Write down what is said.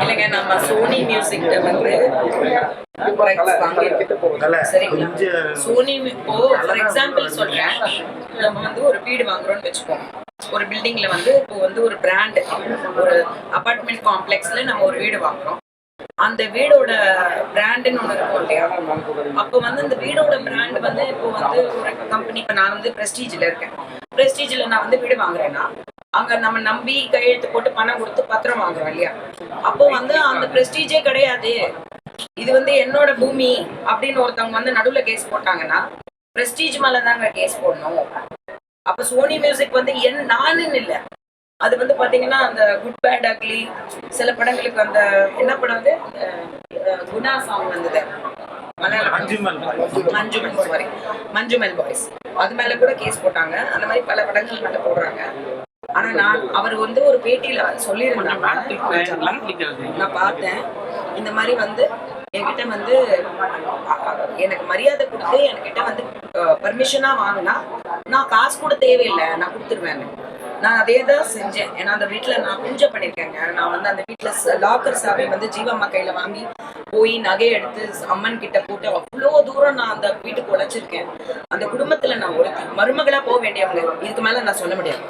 இல்லைங்க, நம்ம சோனி மியூசிக்ல வந்து rights வாங்கியிருக்கோம். சரிங்களா? சோனி இப்போ ஃபார் எக்ஸாம்பிள் சொல்றேன், நம்ம வந்து ஒரு வீடு வாங்குறோம்னு வச்சுக்கோங்க. ஒரு பில்டிங்ல வந்து இப்போ வந்து ஒரு பிராண்ட், ஒரு அபார்ட்மெண்ட் காம்ப்ளெக்ஸ்ல நம்ம ஒரு வீடு வாங்குறோம். அந்த வீடோட பிராண்டுன்னு ஒன்று இருக்கும் இல்லையா? அப்போ வந்து அந்த வீடோட பிராண்ட் வந்து இப்போ வந்து ஒரு கம்பெனி, இப்போ நான் வந்து பிரஸ்டீஜில் இருக்கேன். பிரஸ்டீஜில் நான் வந்து வீடு வாங்குறேன்னா அங்க நம்ம நம்பி கையெழுத்து போட்டு பணம் கொடுத்து பத்திரம் வாங்குறோம் இல்லையா? அப்போ வந்து அந்த பிரஸ்டீஜே கிடையாது, இது வந்து என்னோட பூமி அப்படின்னு ஒருத்தவங்க வந்து நடுவுல கேஸ் போட்டாங்கன்னா பிரஸ்டீஜ் மேல தாங்க கேஸ் போடணும். அப்ப சோனி மியூசிக் வந்து நானுன்னு இல்லை, அது வந்து பாத்தீங்கன்னா அந்த குட் பேட் அக்லி சில படங்களுக்கு, அந்த என்ன படம் வந்து குணா சாங் வந்தது மஞ்சுமல், சாரி மஞ்சுமல் பாய்ஸ், அது மேல கூட கேஸ் போட்டாங்க. அந்த மாதிரி பல படங்கள் மேல போடுறாங்க. ஆனா அவர் வந்து ஒரு பேட்டியில சொல்லியிருந்தாங்க, நான் பார்த்தேன், இந்த மாதிரி வந்து என்கிட்ட வந்து எனக்கு மரியாதை கொடுத்து என்கிட்ட வந்து பர்மிஷனா வாங்கினா நான் காசு கூட தேவையில்லை, நான் கொடுத்துருவேன். நான் அதே தான் செஞ்சேன். ஏன்னா அந்த வீட்டில் நான் பூஜை பண்ணியிருக்கேங்க. நான் வந்து அந்த வீட்டில் லாக்கர் சாவி வந்து ஜீவம்மா கையில வாங்கி போய் நகை எடுத்து அம்மன் கிட்ட போட்டு அவ்வளோ தூரம் நான் அந்த வீட்டுக்கு உழைச்சிருக்கேன். அந்த குடும்பத்துல நான் ஒரு மருமகளா போக வேண்டியவங்க. இதுக்கு மேல நான் சொல்ல முடியாது.